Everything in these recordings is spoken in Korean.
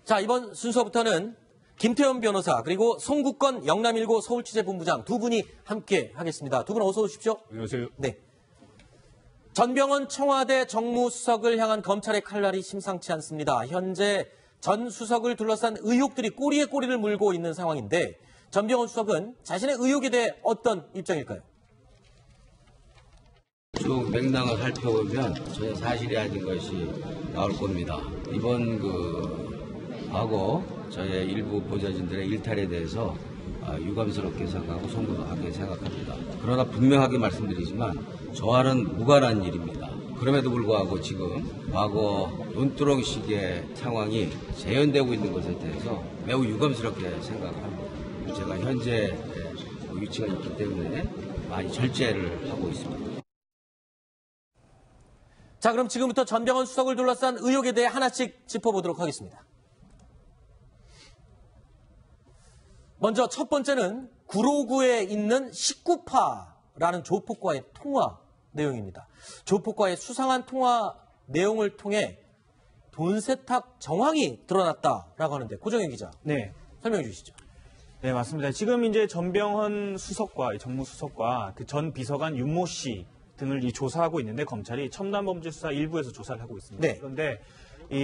자, 이번 순서부터는 김태현 변호사 그리고 송국건 영남1고 서울취재본부장 두 분이 함께 하겠습니다. 두 분 어서 오십시오. 안녕하세요. 네. 전병헌 청와대 정무수석을 향한 검찰의 칼날이 심상치 않습니다. 현재 전 수석을 둘러싼 의혹들이 꼬리에 꼬리를 물고 있는 상황인데 전병헌 수석은 자신의 의혹에 대해 어떤 입장일까요? 쭉 맥락을 살펴보면 전혀 사실이 아닌 것이 나올 겁니다. 이번 과거 저의 일부 보좌진들의 일탈에 대해서 유감스럽게 생각하고 송구하게 생각합니다. 그러나 분명하게 말씀드리지만 저와는 무관한 일입니다. 그럼에도 불구하고 지금 과거 논두렁식의 상황이 재현되고 있는 것에 대해서 매우 유감스럽게 생각합니다. 제가 현재 위치가 있기 때문에 많이 절제를 하고 있습니다. 자, 그럼 지금부터 전병헌 수석을 둘러싼 의혹에 대해 하나씩 짚어보도록 하겠습니다. 먼저 첫 번째는 구로구에 있는 19파라는 조폭과의 통화 내용입니다. 조폭과의 수상한 통화 내용을 통해 돈 세탁 정황이 드러났다라고 하는데 고정현 기자, 네, 설명해 주시죠. 네, 맞습니다. 지금 이제 전병헌 수석과 정무수석과 그 전 비서관 윤모 씨 등을 조사하고 있는데 검찰이 첨단범죄수사 일부에서 조사를 하고 있습니다. 네. 그런데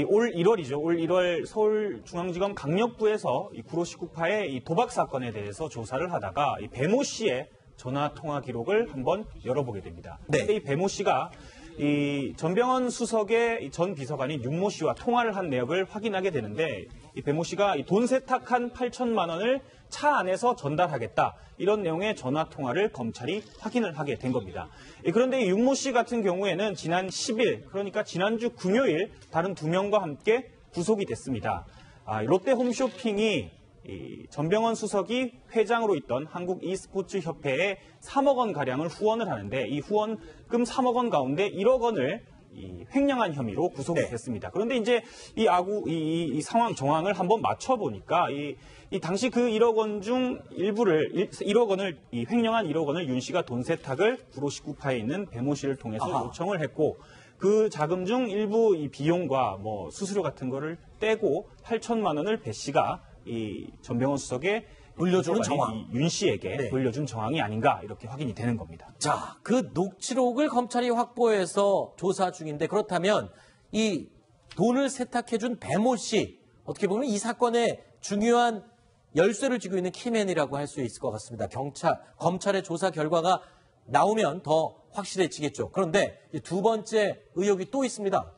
올 1월이죠. 올 1월 서울중앙지검 강력부에서 이 구로 19파의 이 도박 사건에 대해서 조사를 하다가 이 배모 씨의 전화 통화 기록을 한번 열어보게 됩니다. 네. 그런데 이 배모 씨가 이 전병헌 수석의 전 비서관인 윤모 씨와 통화를 한 내역을 확인하게 되는데 이 배모 씨가 이 돈 세탁한 8천만 원을 차 안에서 전달하겠다 이런 내용의 전화 통화를 검찰이 확인을 하게 된 겁니다. 그런데 이 윤모 씨 같은 경우에는 지난 10일 그러니까 지난주 금요일 다른 두 명과 함께 구속이 됐습니다. 롯데 홈쇼핑이 이 전병헌 수석이 회장으로 있던 한국 e스포츠 협회에 3억 원 가량을 후원을 하는데 이 후원금 3억 원 가운데 1억 원을 횡령한 혐의로 구속이 됐습니다. 그런데 이제 이 상황 정황을 한번 맞춰보니까 이 당시 그 1억 원 중 일부를 1억 원을 횡령한 1억 원을 윤 씨가 돈 세탁을 구로 19파에 있는 배모 씨를 통해서 요청을 했고 그 자금 중 일부 이 비용과 뭐 수수료 같은 거를 떼고 8천만 원을 배 씨가 이 전병헌 수석에 돌려주는 정황, 윤 씨에게 돌려준 정황이 아닌가 이렇게 확인이 되는 겁니다. 자, 그 녹취록을 검찰이 확보해서 조사 중인데 그렇다면 이 돈을 세탁해준 배모 씨 어떻게 보면 이 사건의 중요한 열쇠를 쥐고 있는 키맨이라고 할 수 있을 것 같습니다. 검찰의 조사 결과가 나오면 더 확실해지겠죠. 그런데 두 번째 의혹이 또 있습니다.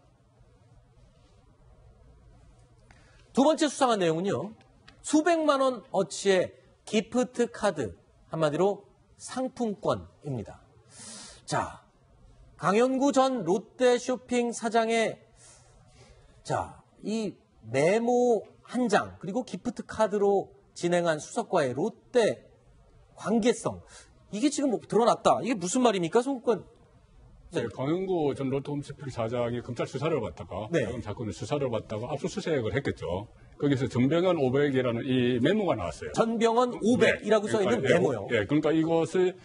두 번째 수상한 내용은요. 수백만 원 어치의 기프트 카드, 한마디로 상품권입니다. 자, 강현구 전 롯데 쇼핑 사장의 이 메모 한 장 그리고 기프트 카드로 진행한 수석과의 롯데 관계성 이게 지금 드러났다. 이게 무슨 말입니까, 송국건? 네, 강현구 전 롯데 홈쇼핑 사장이 검찰 수사를 받다가 자금 사건을 수사를 받다가 압수수색을 했겠죠. 거기서 전병헌 500이라는 이 메모가 나왔어요. 전병헌 500이라고 써 있는 메모요. 그러니까 이것을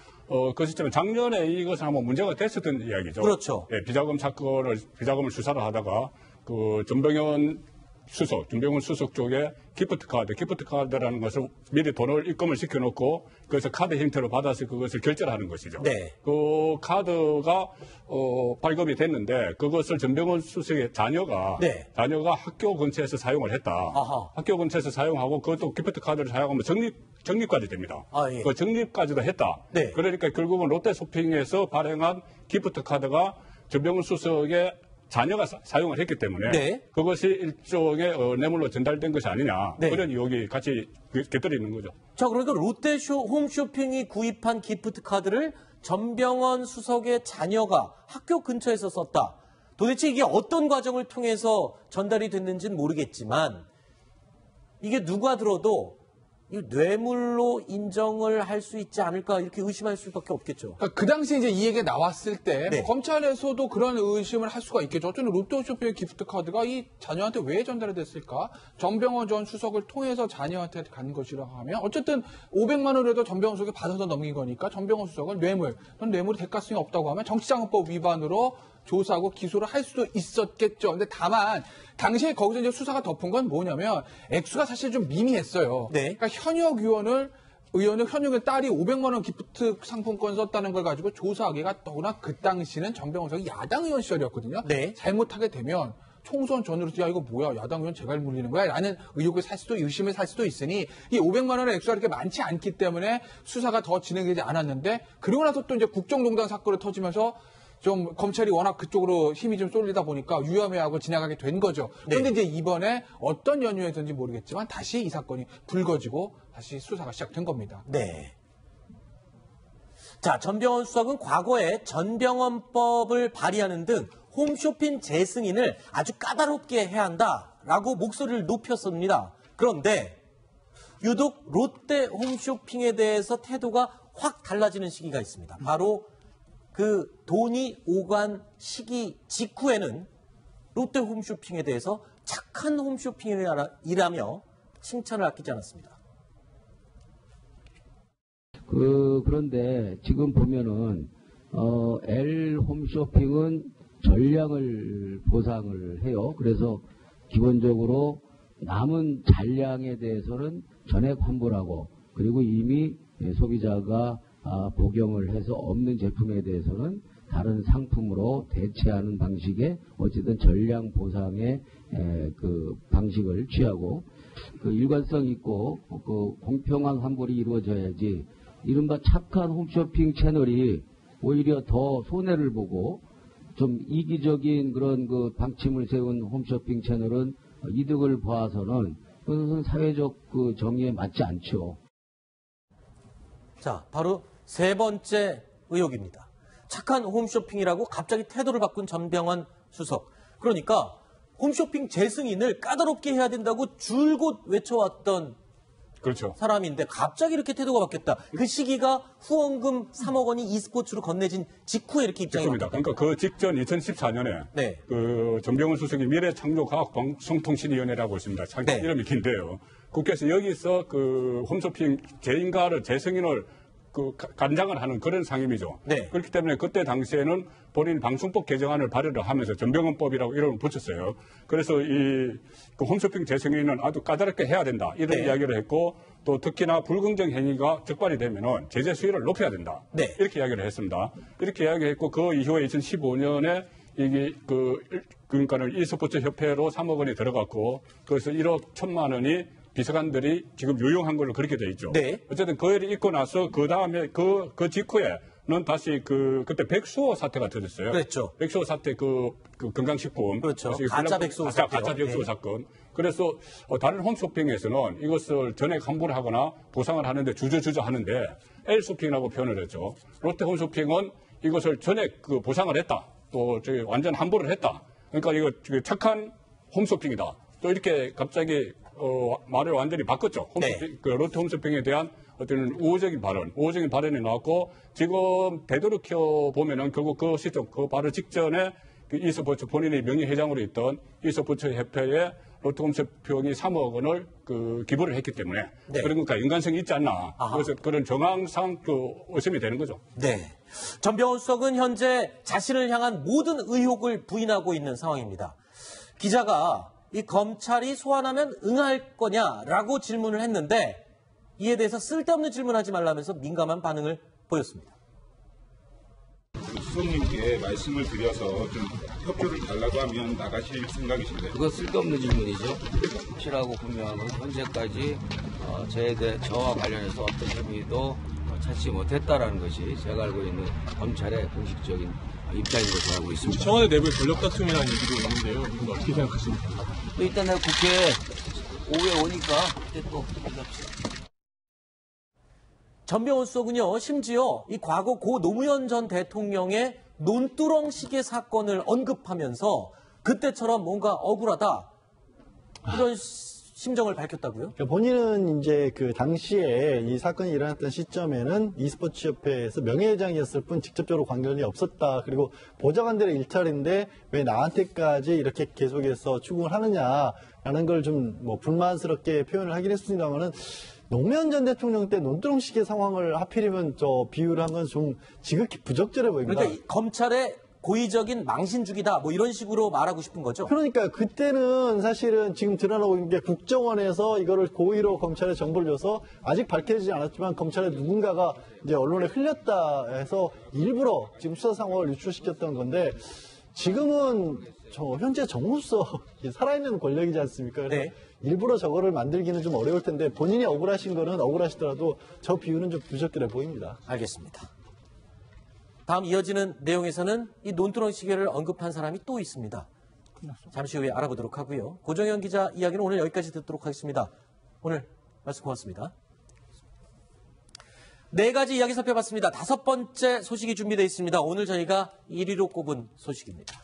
그 시점에 작년에 이것은 한번 문제가 됐었던 이야기죠. 그렇죠. 비자금을 수사를 하다가 그 전병헌 수석 쪽에 기프트 카드라는 것을 미리 돈을 입금을 시켜놓고 그래서 카드 형태로 받아서 그것을 결제를 하는 것이죠. 네. 그 카드가 발급이 됐는데 그것을 전병헌 수석의 자녀가 학교 근처에서 사용을 했다. 학교 근처에서 사용하고 그것도 기프트 카드를 사용하면 적립까지 됩니다. 그 적립까지도 했다. 그러니까 결국은 롯데 쇼핑에서 발행한 기프트 카드가 전병헌 수석의 자녀가 사용을 했기 때문에 네. 그것이 일종의 뇌물로 전달된 것이 아니냐. 네. 그런 의혹이 같이 곁들이는 거죠. 자, 그러니까 롯데 홈쇼핑이 구입한 기프트 카드를 전병헌 수석의 자녀가 학교 근처에서 썼다. 도대체 이게 어떤 과정을 통해서 전달이 됐는지는 모르겠지만 이게 누가 들어도 이 뇌물로 인정을 할 수 있지 않을까 이렇게 의심할 수밖에 없겠죠. 그러니까 그 당시 이제 이 얘기가 나왔을 때 네. 검찰에서도 그런 의심을 할 수가 있겠죠. 어쩌면 롯데홈쇼핑의 기프트 카드가 이 자녀한테 왜 전달이 됐을까? 전병헌 전 수석을 통해서 자녀한테 간 것이라 하면 어쨌든 500만 원이라도 전병헌 수석이 받아서 넘긴 거니까 전병헌 수석은 넌 뇌물이 대가성이 없다고 하면 정치자금법 위반으로 조사하고 기소를 할 수도 있었겠죠. 근데 다만 당시에 거기서 이제 수사가 덮은 건 뭐냐면 액수가 사실 좀 미미했어요. 네. 그러니까 현역 의원은 현역의 딸이 500만 원 기프트 상품권 썼다는 걸 가지고 조사하기가 더구나 그 당시는 전병헌 수석이 야당 의원 시절이었거든요. 네. 잘못하게 되면 총선 전으로 야 이거 뭐야 야당 의원 제갈 물리는 거야 라는 의심을 살 수도 있으니 이 500만 원의 액수가 그렇게 많지 않기 때문에 수사가 더 진행되지 않았는데 그리고 나서 또 이제 국정농단 사건이 터지면서 좀 검찰이 워낙 그쪽으로 힘이 좀 쏠리다 보니까 유혐의하고 지나가게 된 거죠. 그런데 이제 이번에 어떤 연유에서인지 모르겠지만 다시 이 사건이 불거지고 다시 수사가 시작된 겁니다. 네. 자, 전병헌 수석은 과거에 전병헌법을 발의하는 등 홈쇼핑 재승인을 아주 까다롭게 해야 한다라고 목소리를 높였습니다. 그런데 유독 롯데 홈쇼핑에 대해서 태도가 확 달라지는 시기가 있습니다. 바로 그 돈이 오간 시기 직후에는 롯데 홈쇼핑에 대해서 착한 홈쇼핑이라며 칭찬을 아끼지 않았습니다. 그런데 지금 보면은 L 홈쇼핑은 전량을 보상을 해요. 그래서 기본적으로 남은 잔량에 대해서는 전액 환불하고 그리고 이미 소비자가 복용을 해서 없는 제품에 대해서는 다른 상품으로 대체하는 방식의 어쨌든 전량 보상의 그 방식을 취하고 그 일관성 있고 그 공평한 환불이 이루어져야지 이른바 착한 홈쇼핑 채널이 오히려 더 손해를 보고 좀 이기적인 그런 그 방침을 세운 홈쇼핑 채널은 이득을 봐서는 그것은 사회적 그 정의에 맞지 않죠. 자, 바로 세 번째 의혹입니다. 착한 홈쇼핑이라고 갑자기 태도를 바꾼 전병헌 수석. 그러니까 홈쇼핑 재승인을 까다롭게 해야 된다고 줄곧 외쳐왔던 그렇죠. 사람인데 갑자기 이렇게 태도가 바뀌었다. 그 시기가 후원금 3억 원이 e스포츠로 건네진 직후에 이렇게 입장이 바뀌었다. 그러니까 그 직전 2014년에 네. 그 전병헌 수석이 미래창조과학방송통신위원회라고 있습니다. 참 네. 이름이 긴데요. 국회에서 여기서 그 홈쇼핑 재인가를 재승인을 그 간장을 하는 그런 상임이죠. 네. 그렇기 때문에 그때 당시에는 본인 방송법 개정안을 발의를 하면서 전병헌법이라고 이름을 붙였어요. 그래서 그 홈쇼핑 재승인은 아주 까다롭게 해야 된다. 이런 네. 이야기를 했고 또 특히나 불공정 행위가 적발이 되면은 제재 수위를 높여야 된다. 네. 이렇게 이야기를 했습니다. 이렇게 이야기했고 그 이후에 2015년에 이게 그러니까는 e스포츠 협회로 3억 원이 들어갔고 그래서 1억 1천만 원이 비서관들이 지금 유용한 걸로 그렇게 돼 있죠. 네. 어쨌든 그 일이 있고 나서 그 다음에 그 직후에는 다시 그때 백수호 사태가 터졌어요. 그랬죠. 백수호 사태 그 건강식품. 그렇죠. 그래서 가짜 백수호 사태. 가짜 백수호 네. 사건. 그래서 다른 홈쇼핑에서는 이것을 전액 환불을 하거나 보상을 하는데 주저주저 하는데 L쇼핑이라고 표현을 했죠. 롯데 홈쇼핑은 이것을 전액 그 보상을 했다. 또 저기 완전 환불을 했다. 그러니까 이거 착한 홈쇼핑이다. 또 이렇게 갑자기 말을 완전히 바꿨죠. 네. 그 롯데 홈쇼핑에 대한 어떤 우호적인 발언이 나왔고 지금 되돌이켜 보면은 결국 그 시점, 그 바로 직전에 그 e스포츠 본인이 명예회장으로 있던 e스포츠 협회에 롯데 홈쇼핑이 3억 원을 그 기부를 했기 때문에 네. 그러니까 인간성이 있지 않나. 아하. 그래서 그런 정황상 그 의심이 되는 거죠. 네. 전병헌 수석은 현재 자신을 향한 모든 의혹을 부인하고 있는 상황입니다. 기자가 이 검찰이 소환하면 응할 거냐라고 질문을 했는데 이에 대해서 쓸데없는 질문하지 말라면서 민감한 반응을 보였습니다. 수석님께 말씀을 드려서 좀 협조를 달라고 하면 나가실 생각이신가요? 그거 쓸데없는 질문이죠. 확실하고 분명하고 현재까지 저와 관련해서 어떤 혐의도 찾지 못했다라는 것이 제가 알고 있는 검찰의 공식적인 입장인 것으로 알고 있습니다. 청와대 내부의 권력 다툼이라는 얘기도 있는데요. 이건 어떻게 생각하십니까? 일단 내가 국회 오후에 오니까 그때 또 얘기합시다. 전병헌 수석은요, 심지어 이 과거 고 노무현 전 대통령의 논두렁식의 사건을 언급하면서 그때처럼 뭔가 억울하다 이런 심정을 밝혔다고요? 그러니까 본인은 이제 그 당시에 이 사건이 일어났던 시점에는 e스포츠 협회에서 명예회장이었을 뿐 직접적으로 관련이 없었다. 그리고 보좌관들의 일탈인데 왜 나한테까지 이렇게 계속해서 추궁을 하느냐라는 걸 좀 뭐 불만스럽게 표현을 하긴 했습니다만은 노무현 전 대통령 때 논두렁식의 상황을 하필이면 저 비유를 하면 좀 지극히 부적절해 보입니다. 그러니까 검찰의 고의적인 망신주기다 뭐 이런 식으로 말하고 싶은 거죠? 그러니까 그때는 사실은 지금 드러나고 있는 게 국정원에서 이거를 고의로 검찰에 정보를 줘서 아직 밝혀지지 않았지만 검찰에 누군가가 이제 언론에 흘렸다 해서 일부러 지금 수사 상황을 유출시켰던 건데 지금은 현재 정무수석 살아있는 권력이지 않습니까? 그래서 네. 일부러 저거를 만들기는 좀 어려울 텐데 본인이 억울하신 거는 억울하시더라도 저 비유는 좀 부적절해 보입니다. 알겠습니다. 다음 이어지는 내용에서는 이 논두렁 시계를 언급한 사람이 또 있습니다. 잠시 후에 알아보도록 하고요. 고정현 기자 이야기는 오늘 여기까지 듣도록 하겠습니다. 오늘 말씀 고맙습니다. 네 가지 이야기 살펴봤습니다. 5번째 소식이 준비되어 있습니다. 오늘 저희가 1위로 꼽은 소식입니다.